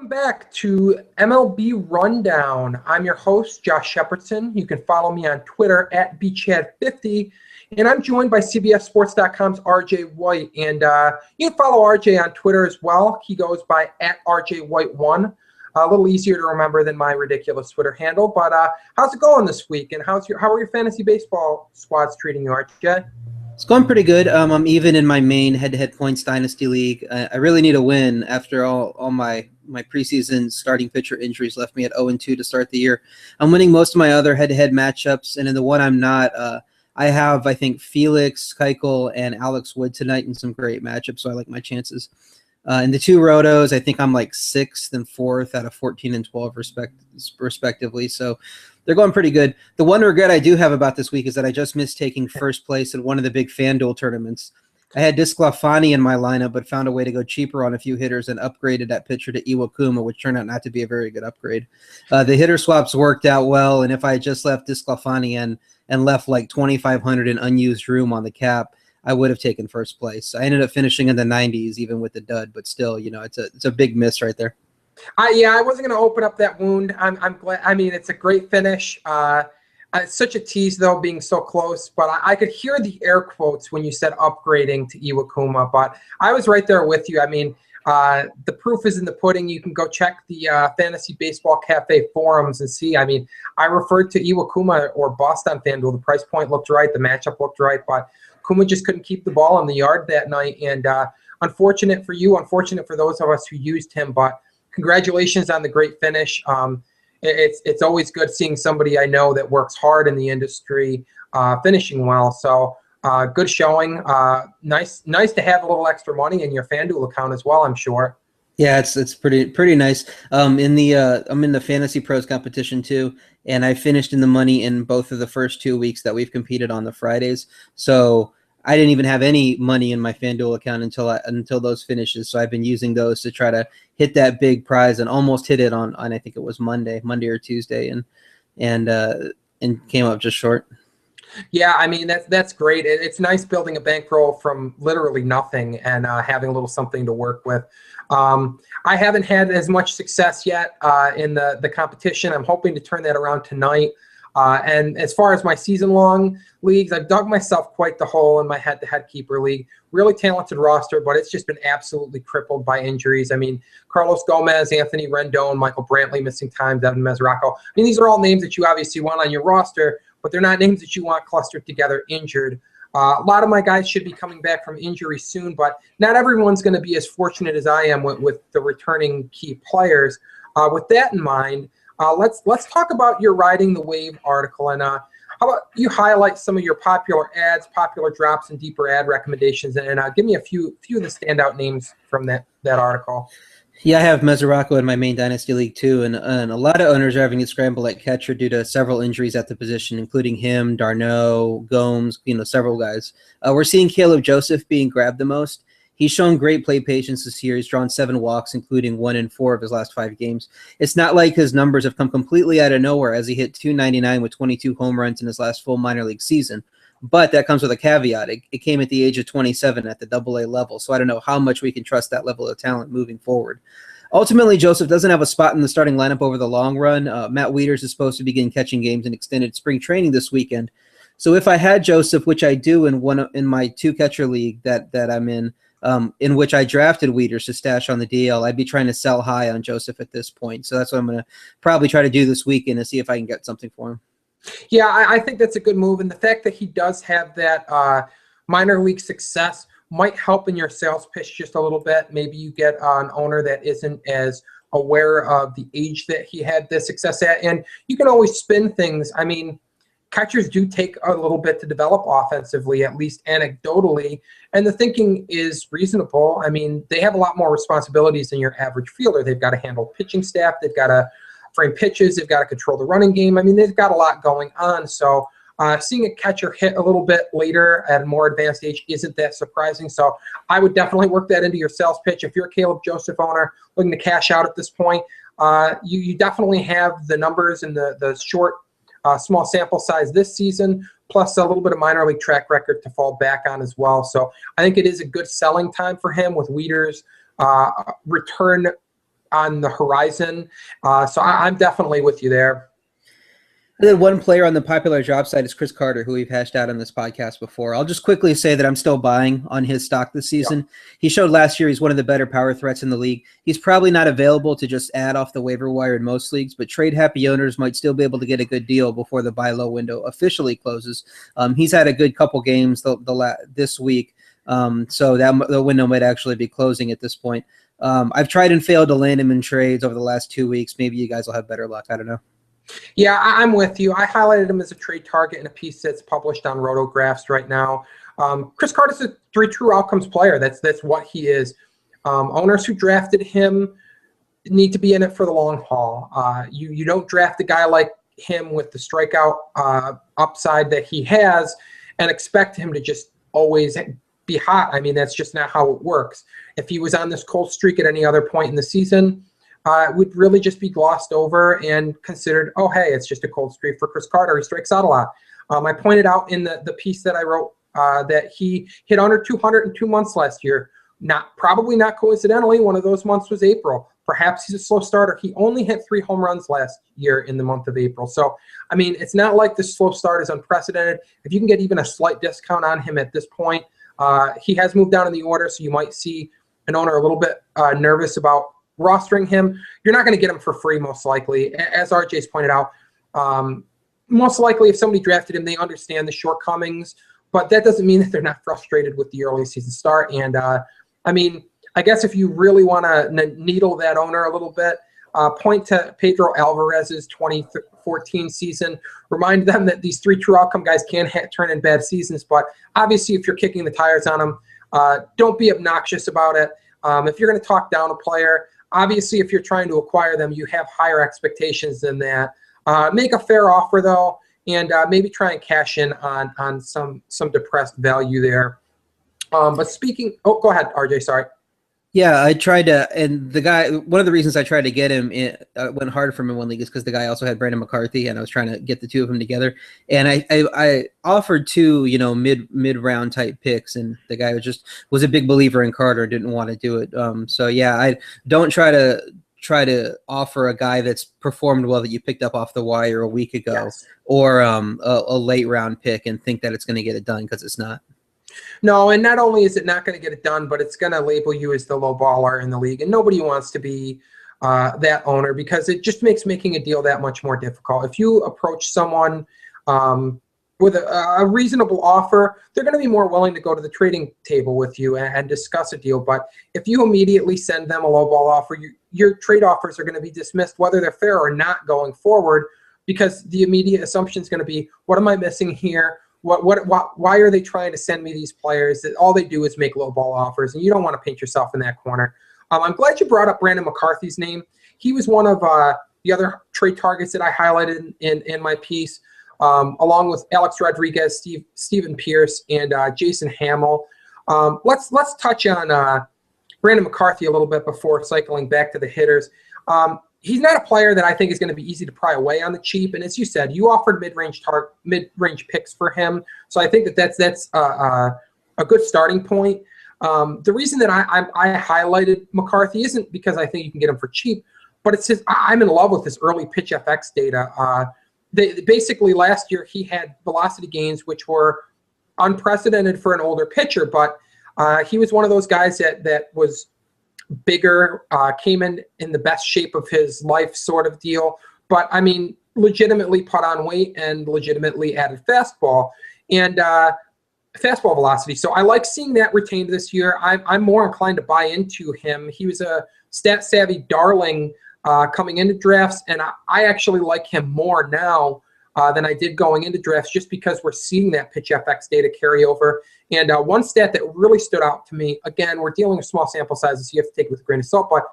back to MLB Rundown. I'm your host, Josh Shepardson. You can follow me on Twitter at BChad50, and I'm joined by CBSSports.com's RJ White. And you can follow RJ on Twitter as well. He goes by at RJWhite1. A little easier to remember than my ridiculous Twitter handle. But how's it going this week? And how are your fantasy baseball squads treating you, RJ? It's going pretty good. I'm even in my main head-to-head points dynasty league. I really need a win after all my preseason starting pitcher injuries left me at 0-2 to start the year. I'm winning most of my other head-to-head matchups, and in the one I'm not, I have, I think, Felix, Keuchel, and Alex Wood tonight in some great matchups, so I like my chances. In the two rotos, I think I'm like 6th and 4th out of 14 and 12 respectively, so they're going pretty good. The one regret I do have about this week is that I just missed taking first place in one of the big FanDuel tournaments. I had Disclafani in my lineup, but found a way to go cheaper on a few hitters and upgraded that pitcher to Iwakuma, which turned out not to be a very good upgrade. The hitter swaps worked out well, and if I had just left Disclafani and left like 2,500 in unused room on the cap, I would have taken first place. I ended up finishing in the 90s, even with the dud, but still, it's a big miss right there. I wasn't going to open up that wound. I'm glad. I mean, it's a great finish. It's such a tease, though, being so close. But I could hear the air quotes when you said upgrading to Iwakuma. But I was right there with you. I mean, the proof is in the pudding. You can go check the Fantasy Baseball Cafe forums and see. I mean, I referred to Iwakuma or bust on FanDuel. The price point looked right. The matchup looked right. But Kuma just couldn't keep the ball in the yard that night. And unfortunate for you, unfortunate for those of us who used him. But congratulations on the great finish. It's always good seeing somebody I know that works hard in the industry finishing well. So good showing. Nice to have a little extra money in your FanDuel account as well, I'm sure. Yeah, it's pretty nice. I'm in the Fantasy Pros competition too, and I finished in the money in both of the first 2 weeks that we've competed on the Fridays. So I didn't even have any money in my FanDuel account until those finishes. So I've been using those to try to hit that big prize, and almost hit it on I think it was Monday or Tuesday, and came up just short. Yeah, I mean that's great. It's nice building a bankroll from literally nothing and having a little something to work with. I haven't had as much success yet in the competition. I'm hoping to turn that around tonight. And as far as my season-long leagues, I've dug myself quite the hole in my head-to-head keeper league. Really talented roster, but it's just been absolutely crippled by injuries. I mean, Carlos Gomez, Anthony Rendon, Michael Brantley missing time, Devin Mesoraco. I mean, these are all names that you obviously want on your roster, but they're not names that you want clustered together injured. A lot of my guys should be coming back from injury soon, but not everyone's going to be as fortunate as I am with the returning key players. With that in mind, let's talk about your Riding the Wave article, and how about you highlight some of your popular ads, popular drops, and deeper ad recommendations, and give me a few of the standout names from that article. Yeah, I have Mesoraco in my main dynasty league too, and a lot of owners are having to scramble at catcher due to several injuries at the position, including him, Darno, Gomes, several guys. We're seeing Caleb Joseph being grabbed the most. He's shown great play patience this year. He's drawn 7 walks, including 1 in 4 of his last 5 games. It's not like his numbers have come completely out of nowhere, as he hit .299 with 22 home runs in his last full minor league season. But that comes with a caveat. It came at the age of 27 at the AA level, so I don't know how much we can trust that level of talent moving forward. Ultimately, Joseph doesn't have a spot in the starting lineup over the long run. Matt Wieters is supposed to begin catching games in extended spring training this weekend. So if I had Joseph, which I do in my 2-catcher league that I'm in which I drafted Wieters to stash on the DL, I'd be trying to sell high on Joseph at this point. So that's what I'm going to probably try to do this weekend to see if I can get something for him. Yeah, I think that's a good move. And the fact that he does have that minor league success might help in your sales pitch just a little bit. Maybe you get an owner that isn't as aware of the age that he had the success at. And you can always spin things. I mean, catchers do take a little bit to develop offensively, at least anecdotally, and the thinking is reasonable. I mean, they have a lot more responsibilities than your average fielder. They've got to handle pitching staff. They've got to frame pitches. They've got to control the running game. I mean, they've got a lot going on. So seeing a catcher hit a little bit later at a more advanced age isn't that surprising. So I would definitely work that into your sales pitch. If you're a Caleb Joseph owner looking to cash out at this point, you definitely have the numbers and the short small sample size this season, plus a little bit of minor league track record to fall back on as well. So I think it is a good selling time for him with Wieters' return on the horizon. So I'm definitely with you there. And then one player on the popular drop side is Chris Carter, who we've hashed out on this podcast before. I'll just quickly say that I'm still buying on his stock this season. Yeah. He showed last year he's one of the better power threats in the league. He's probably not available to just add off the waiver wire in most leagues, but trade-happy owners might still be able to get a good deal before the buy low window officially closes. He's had a good couple games this week, so that the window might actually be closing at this point. I've tried and failed to land him in trades over the last 2 weeks. Maybe you guys will have better luck. I don't know. Yeah, I'm with you. I highlighted him as a trade target in a piece that's published on Rotographs right now. Chris Carter's a 3 true outcomes player. That's what he is. Owners who drafted him need to be in it for the long haul. You don't draft a guy like him with the strikeout upside that he has and expect him to just always be hot. I mean, that's just not how it works. If he was on this cold streak at any other point in the season, it would really just be glossed over and considered, oh, hey, it's just a cold streak for Chris Carter. He strikes out a lot. I pointed out in the piece that I wrote that he hit under 200 in 2 months last year. Probably not coincidentally, one of those months was April. Perhaps he's a slow starter. He only hit 3 home runs last year in the month of April. So, I mean, it's not like the slow start is unprecedented. If you can get even a slight discount on him at this point, he has moved down in the order, so you might see an owner a little bit nervous about rostering him. You're not going to get him for free, most likely. As RJ's pointed out, most likely if somebody drafted him, they understand the shortcomings, but that doesn't mean that they're not frustrated with the early season start. And I mean, I guess if you really want to needle that owner a little bit, point to Pedro Alvarez's 2014 season. Remind them that these 3 true outcome guys can turn in bad seasons, but obviously if you're kicking the tires on them, don't be obnoxious about it. If you're going to talk down a player, obviously, if you're trying to acquire them, you have higher expectations than that. Make a fair offer, though, and maybe try and cash in on some depressed value there. But speaking – oh, go ahead, RJ, sorry. Yeah, I tried to – and the guy – one of the reasons I tried to get him went hard for him in one league is because the guy also had Brandon McCarthy, and I was trying to get the two of them together. And I offered 2, mid-round type picks, and the guy was a big believer in Carter, didn't want to do it. So, yeah, I don't try to offer a guy that's performed well that you picked up off the wire a week ago, yes, or a late-round pick and think that it's going to get it done, because it's not. No, and not only is it not going to get it done, but it's going to label you as the low baller in the league, and nobody wants to be that owner, because it just makes making a deal that much more difficult. If you approach someone with a reasonable offer, they're going to be more willing to go to the trading table with you and discuss a deal. But if you immediately send them a low ball offer, your trade offers are going to be dismissed, whether they're fair or not, going forward, because the immediate assumption is going to be, what am I missing here? Why are they trying to send me these players that all they do is make low ball offers? And you don't want to paint yourself in that corner. I'm glad you brought up Brandon McCarthy's name. He was one of the other trade targets that I highlighted in my piece, along with Alex Rodriguez, Steven Pierce, and Jason Hamill. Let's touch on Brandon McCarthy a little bit before cycling back to the hitters. He's not a player that I think is going to be easy to pry away on the cheap. And as you said, you offered mid-range picks for him. So I think that's a good starting point. The reason that I highlighted McCarthy isn't because I think you can get him for cheap, but it's I'm in love with his early pitch FX data. Basically, last year he had velocity gains which were unprecedented for an older pitcher, but he was one of those guys that was bigger, came in the best shape of his life, sort of deal. But I mean, legitimately put on weight and legitimately added fastball and fastball velocity. So I like seeing that retained this year. I'm more inclined to buy into him. He was a stat savvy darling coming into drafts, and I actually like him more now than I did going into drafts, just because we're seeing that pitch FX data carry over. And one stat that really stood out to me, again, we're dealing with small sample sizes, so you have to take it with a grain of salt, but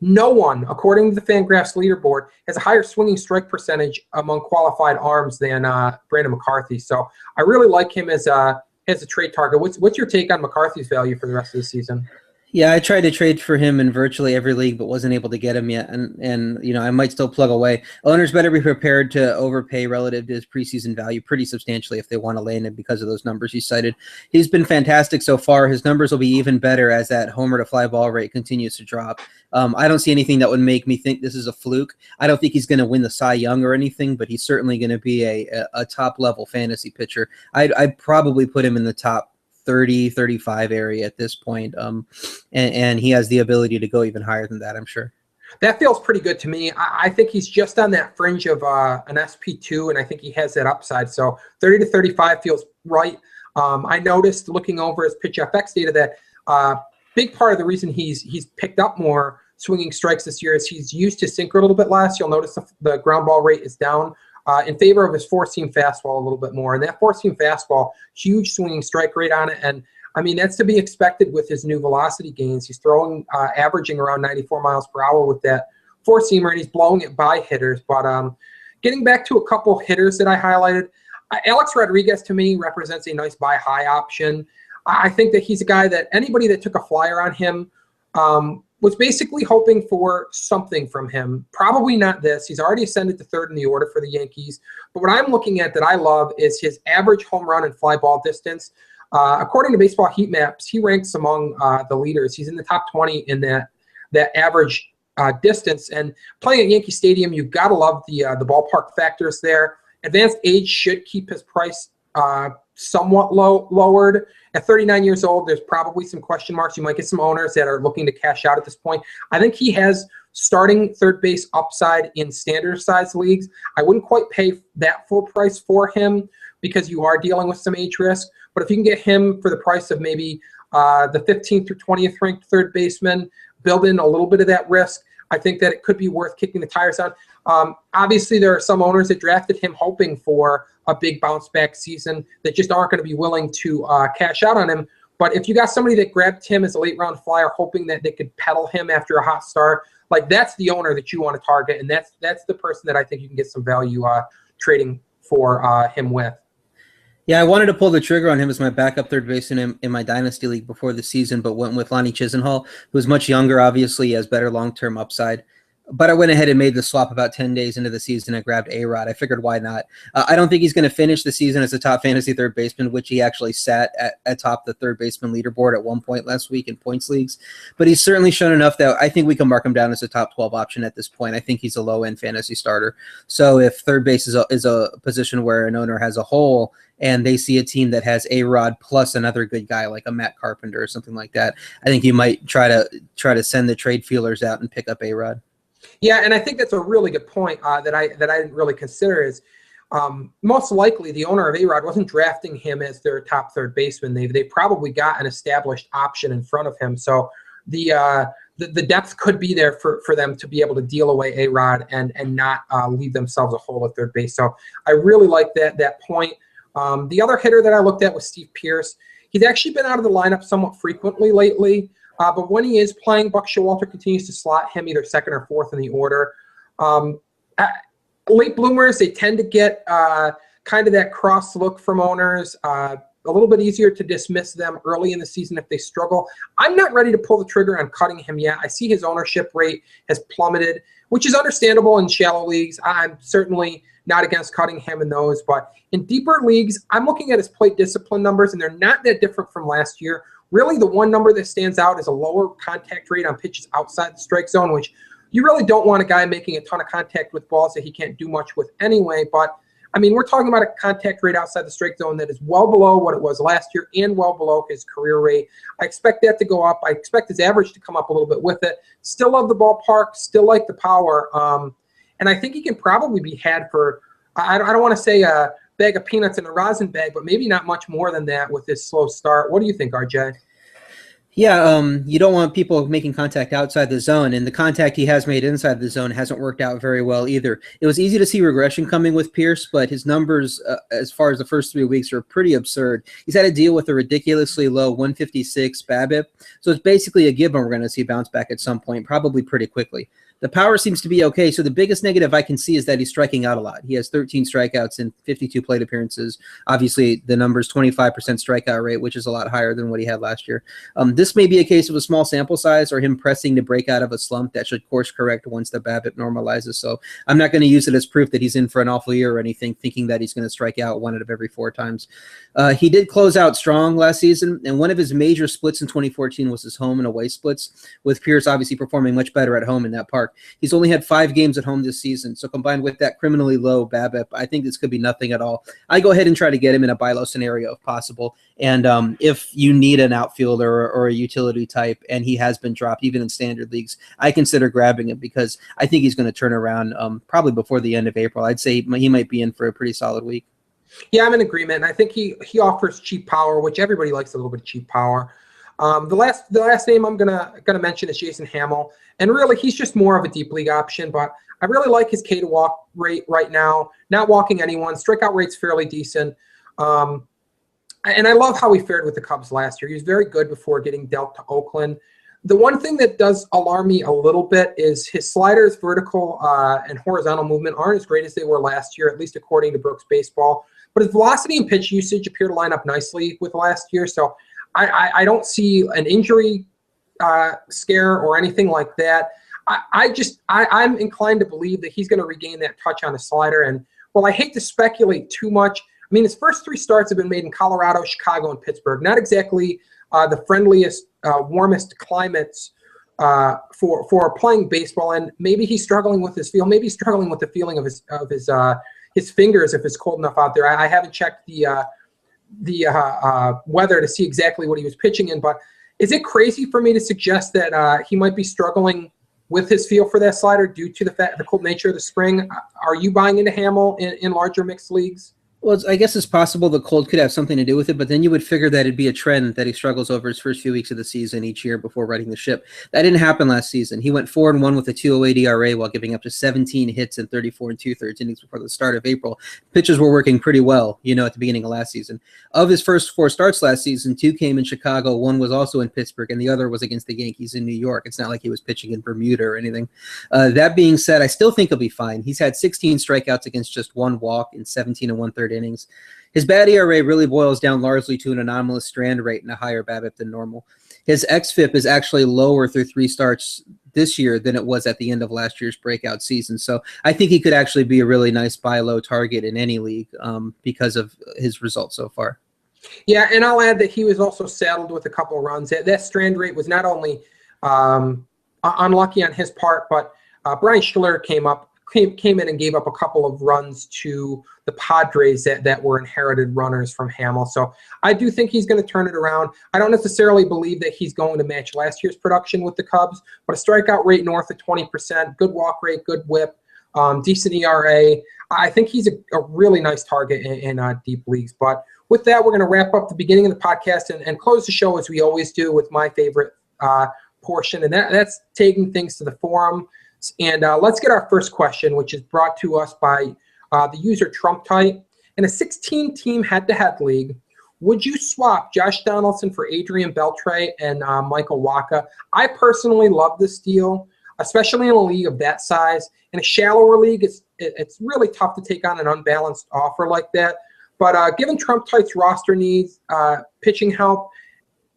no one, according to the Fangraphs leaderboard, has a higher swinging strike percentage among qualified arms than Brandon McCarthy. So I really like him as a trade target. What's your take on McCarthy's value for the rest of the season? Yeah, I tried to trade for him in virtually every league, but wasn't able to get him yet. And I might still plug away. Owners better be prepared to overpay relative to his preseason value pretty substantially if they want to land him because of those numbers you cited. He's been fantastic so far. His numbers will be even better as that homer to fly ball rate continues to drop. I don't see anything that would make me think this is a fluke. I don't think he's going to win the Cy Young or anything, but he's certainly going to be a top level fantasy pitcher. I'd probably put him in the top 30, 35 area at this point. And he has the ability to go even higher than that, I'm sure. That feels pretty good to me. I think he's just on that fringe of an SP2, and I think he has that upside. So 30 to 35 feels right. I noticed looking over his pitch FX data that big part of the reason he's picked up more swinging strikes this year is he's used his sinker a little bit less. You'll notice the ground ball rate is down in favor of his four-seam fastball a little bit more. And that four-seam fastball, huge swinging strike rate on it. And, I mean, that's to be expected with his new velocity gains. He's throwing, averaging around 94 miles per hour with that four-seamer, and he's blowing it by hitters. But getting back to a couple hitters that I highlighted, Alex Rodriguez, to me, represents a nice buy-high option. I think that he's a guy that anybody that took a flyer on him was basically hoping for something from him. Probably not this. He's already ascended to third in the order for the Yankees. But what I'm looking at that I love is his average home run and fly ball distance. According to Baseball Heat Maps, he ranks among the leaders. He's in the top 20 in that average distance. And playing at Yankee Stadium, you've got to love the ballpark factors there. Advanced age should keep his price somewhat lowered. At 39 years old, there's probably some question marks. You might get some owners that are looking to cash out at this point. I think he has starting third base upside in standard size leagues. I wouldn't quite pay that full price for him because you are dealing with some age risk. But if you can get him for the price of maybe the 15th or 20th ranked third baseman, build in a little bit of that risk, I think that it could be worth kicking the tires on. Obviously, there are some owners that drafted him hoping for a big bounce back season that just aren't going to be willing to cash out on him. But if you got somebody that grabbed him as a late round flyer, hoping that they could peddle him after a hot start, like that's the owner that you want to target, and that's the person that I think you can get some value trading for him with. Yeah, I wanted to pull the trigger on him as my backup third baseman in my dynasty league before the season, but went with Lonnie Chisenhall, who's much younger, obviously, has better long-term upside. But I went ahead and made the swap about 10 days into the season and grabbed A-Rod. I figured, why not? I don't think he's going to finish the season as a top fantasy third baseman, which he actually sat atop the third baseman leaderboard at one point last week in points leagues. But he's certainly shown enough that I think we can mark him down as a top 12 option at this point. I think he's a low-end fantasy starter. So if third base is a position where an owner has a hole and they see a team that has A-Rod plus another good guy like a Matt Carpenter or something like that, I think you might try to send the trade feelers out and pick up A-Rod. Yeah, and I think that's a really good point that I didn't really consider is most likely the owner of A-Rod wasn't drafting him as their top third baseman. They probably got an established option in front of him. So the depth could be there for them to be able to deal away A-Rod and not leave themselves a hole at third base. So I really like that point. The other hitter that I looked at was Steve Pearce. He's actually been out of the lineup somewhat frequently lately. But when he is playing, Buck Showalter continues to slot him either second or fourth in the order. Late bloomers, they tend to get kind of that cross look from owners. A little bit easier to dismiss them early in the season if they struggle. I'm not ready to pull the trigger on cutting him yet. I see his ownership rate has plummeted, which is understandable in shallow leagues. I'm certainly not against cutting him in those. But in deeper leagues, I'm looking at his plate discipline numbers, and they're not that different from last year. Really, the one number that stands out is a lower contact rate on pitches outside the strike zone, which you really don't want a guy making a ton of contact with balls that he can't do much with anyway. But, I mean, we're talking about a contact rate outside the strike zone that is well below what it was last year and well below his career rate. I expect that to go up. I expect his average to come up a little bit with it. Still love the ballpark, still like the power. And I think he can probably be had for, I don't want to say a bag of peanuts in a rosin bag, but maybe not much more than that with this slow start. What do you think, RJ? Yeah, you don't want people making contact outside the zone, and the contact he has made inside the zone hasn't worked out very well either. It was easy to see regression coming with Pearce, but his numbers as far as the first 3 weeks are pretty absurd. He's had to deal with a ridiculously low 156 BABIP, so it's basically a given we're going to see bounce back at some point, probably pretty quickly. The power seems to be okay. So the biggest negative I can see is that he's striking out a lot. He has 13 strikeouts in 52 plate appearances. Obviously, the number's 25% strikeout rate, which is a lot higher than what he had last year. This may be a case of a small sample size or him pressing to break out of a slump that should course correct once the BABIP normalizes. So I'm not going to use it as proof that he's in for an awful year or anything, thinking that he's going to strike out 1 out of every 4 times. He did close out strong last season, and one of his major splits in 2014 was his home and away splits, with Pierce obviously performing much better at home in that park. He's only had 5 games at home this season, so combined with that criminally low BABIP, I think this could be nothing at all. I go ahead and try to get him in a buy low scenario if possible, and if you need an outfielder or a utility type, and he has been dropped even in standard leagues, I consider grabbing him because I think he's going to turn around probably before the end of April. I'd say he might be in for a pretty solid week. Yeah, I'm in agreement, and I think he offers cheap power, which everybody likes a little bit of cheap power. The last name I'm gonna mention is Jason Hamill, and really he's just more of a deep league option. But I really like his K to walk rate right now. Not walking anyone, strikeout rate's fairly decent, and I love how he fared with the Cubs last year. He was very good before getting dealt to Oakland. The one thing that does alarm me a little bit is his sliders, vertical and horizontal movement aren't as great as they were last year, at least according to Brooks Baseball. But his velocity and pitch usage appear to line up nicely with last year, so I don't see an injury scare or anything like that. I'm inclined to believe that he's going to regain that touch on his slider. And while I hate to speculate too much, I mean, his first 3 starts have been made in Colorado, Chicago, and Pittsburgh. Not exactly the friendliest, warmest climates for playing baseball. And maybe he's struggling with his feel. Maybe he's struggling with the feeling of his fingers if it's cold enough out there. I haven't checked the weather to see exactly what he was pitching in, but is it crazy for me to suggest that he might be struggling with his feel for that slider due to the cold nature of the spring? Are you buying into Hamill in larger mixed leagues? Well, I guess it's possible the cold could have something to do with it, but then you would figure that it'd be a trend that he struggles over his first few weeks of the season each year before righting the ship. That didn't happen last season. He went 4-1 with a 2.08 ERA while giving up to 17 hits in 34 2/3 innings before the start of April. Pitchers were working pretty well, at the beginning of last season. Of his first 4 starts last season, 2 came in Chicago, 1 was also in Pittsburgh, and the other was against the Yankees in New York. It's not like he was pitching in Bermuda or anything. That being said, I still think he'll be fine. He's had 16 strikeouts against just 1 walk in 17 1/3 innings. His bad ERA really boils down largely to an anomalous strand rate and a higher BABIP than normal. His xFIP is actually lower through 3 starts this year than it was at the end of last year's breakout season. So I think he could actually be a really nice buy low target in any league because of his results so far. Yeah, and I'll add that he was also saddled with a couple of runs. That strand rate was not only unlucky on his part, but Brian Schiller came in and gave up a couple of runs to the Padres that were inherited runners from Hamill. So I do think he's going to turn it around. I don't necessarily believe that he's going to match last year's production with the Cubs, but a strikeout rate north of 20%, good walk rate, good whip, decent ERA. I think he's a really nice target in deep leagues. But with that, we're going to wrap up the beginning of the podcast and close the show as we always do with my favorite portion, and that's taking things to the forum. And let's get our first question, which is brought to us by the user Trump Tight. In a 16-team head-to-head league, would you swap Josh Donaldson for Adrian Beltre and Michael Wacha? I personally love this deal, especially in a league of that size. In a shallower league, it's really tough to take on an unbalanced offer like that. But given Trump Tight's roster needs, pitching help,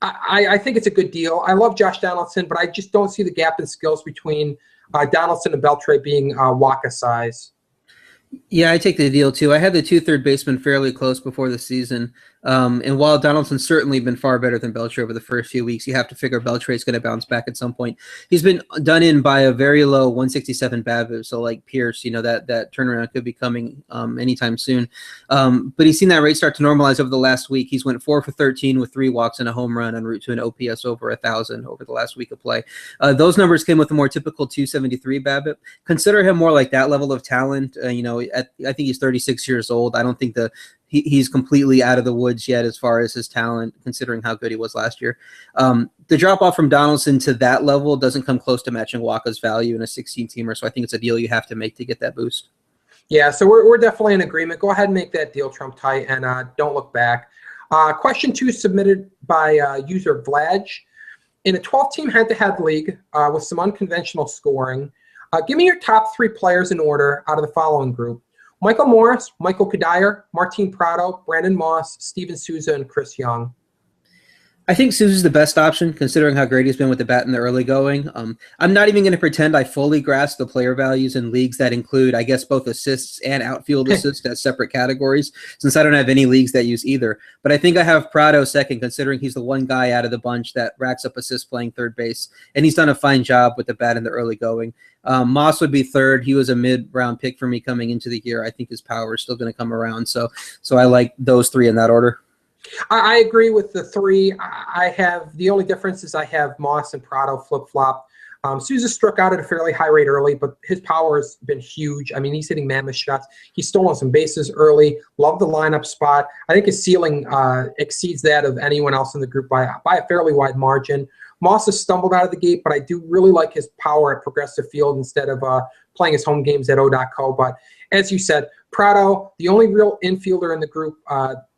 I think it's a good deal. I love Josh Donaldson, but I just don't see the gap in skills between Donaldson and Beltre being Wacha size. Yeah, I take the deal too. I had the 2 third basemen fairly close before the season. And while Donaldson's certainly been far better than Beltre over the first few weeks, you have to figure Beltre's going to bounce back at some point. He's been done in by a very low 167 BABIP, so like Pierce, that turnaround could be coming anytime soon. But he's seen that rate start to normalize over the last week. He's went 4 for 13 with 3 walks and a home run en route to an OPS over 1,000 over the last week of play. Those numbers came with a more typical 273 BABIP. Consider him more like that level of talent. I think he's 36 years old. I don't think he's completely out of the woods yet as far as his talent, considering how good he was last year. The drop-off from Donaldson to that level doesn't come close to matching Wacha's value in a 16-teamer, so I think it's a deal you have to make to get that boost. Yeah, so we're definitely in agreement. Go ahead and make that deal, Trump Tight, and don't look back. Question 2 submitted by user Vladge. In a 12-team head-to-head league with some unconventional scoring, Give me your top 3 players in order out of the following group: Michael Morris, Michael Kadire, Martin Prado, Brandon Moss, Steven Souza, and Chris Young. I think Souza's the best option, considering how great he's been with the bat in the early going. I'm not even going to pretend I fully grasp the player values in leagues that include, I guess, both assists and outfield assists as separate categories, since I don't have any leagues that use either. But I think I have Prado second, considering he's the one guy out of the bunch that racks up assists playing third base, and he's done a fine job with the bat in the early going. Moss would be third. He was a mid-round pick for me coming into the year. I think his power is still going to come around, so I like those 3 in that order. I agree with the 3. I have the only difference is I have Moss and Prado flip-flop. Souza struck out at a fairly high rate early, but his power has been huge. I mean, he's hitting mammoth shots. He's stolen some bases early. Love the lineup spot. I think his ceiling exceeds that of anyone else in the group by a fairly wide margin. Moss has stumbled out of the gate, but I do really like his power at Progressive Field instead of playing his home games at O.co. But as you said, Prado, the only real infielder in the group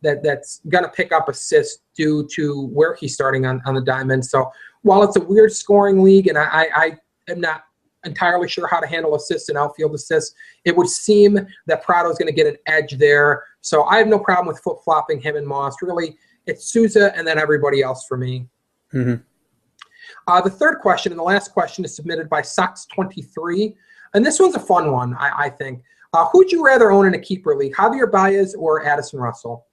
that's going to pick up assists due to where he's starting on the diamond. So while it's a weird scoring league, and I am not entirely sure how to handle assists and outfield assists, it would seem that Prado is going to get an edge there. So I have no problem with flip-flopping him and Moss. Really, it's Souza and then everybody else for me. Mm-hmm. The third question and the last question is submitted by Sox23. And this one's a fun one, I think. Who'd you rather own in a keeper league, Javier Baez or Addison Russell?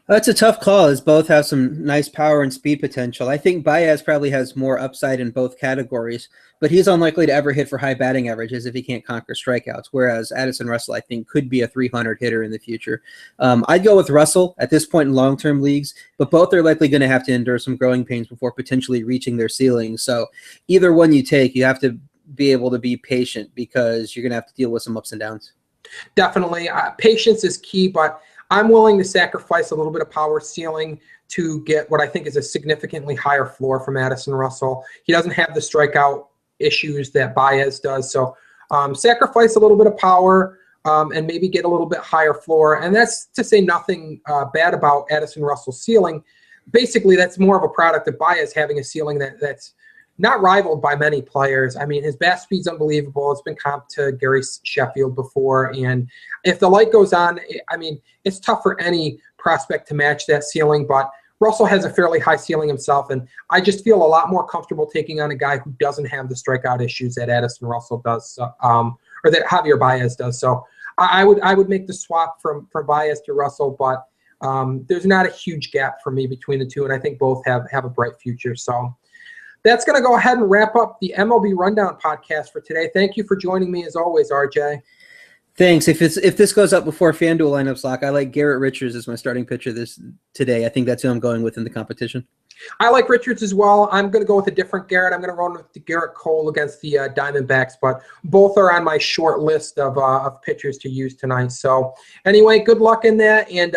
That's a tough call, as both have some nice power and speed potential. I think Baez probably has more upside in both categories, but he's unlikely to ever hit for high batting averages if he can't conquer strikeouts, whereas Addison Russell, I think, could be a 300 hitter in the future. I'd go with Russell at this point in long-term leagues, but both are likely going to have to endure some growing pains before potentially reaching their ceiling. So either one you take, you have to be able to be patient because you're going to have to deal with some ups and downs. Definitely. Patience is key, but I'm willing to sacrifice a little bit of power ceiling to get what I think is a significantly higher floor from Addison Russell. He doesn't have the strikeout issues that Baez does. So sacrifice a little bit of power and maybe get a little bit higher floor. And that's to say nothing bad about Addison Russell's ceiling. Basically, that's more of a product of Baez having a ceiling that's not rivaled by many players. I mean, his bat speed's unbelievable. It's been comped to Gary Sheffield before. And if the light goes on, I mean, it's tough for any prospect to match that ceiling. But Russell has a fairly high ceiling himself. And I just feel a lot more comfortable taking on a guy who doesn't have the strikeout issues that Addison Russell does, or that Javier Baez does. So I would make the swap from Baez to Russell. But there's not a huge gap for me between the two. And I think both have a bright future. So that's going to go ahead and wrap up the MLB Rundown podcast for today. Thank you for joining me as always, RJ. Thanks. If this goes up before FanDuel lineups lock, I like Garrett Richards as my starting pitcher today. I think that's who I'm going with in the competition. I like Richards as well. I'm going to go with a different Garrett. I'm going to run with the Garrett Cole against the Diamondbacks, but both are on my short list of pitchers to use tonight. So anyway, good luck in that, and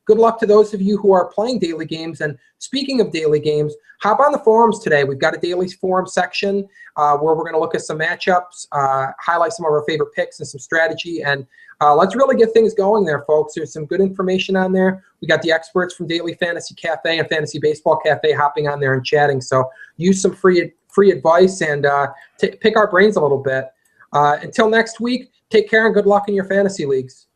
good luck to those of you who are playing daily games. And speaking of daily games, hop on the forums today. We've got a daily forum section where we're going to look at some matchups, highlight some of our favorite picks and some strategy, and let's really get things going there, folks. There's some good information on there. We got the experts from Daily Fantasy Cafe and Fantasy Baseball Cafe hopping on there and chatting. So use some free advice and pick our brains a little bit. Until next week, take care and good luck in your fantasy leagues.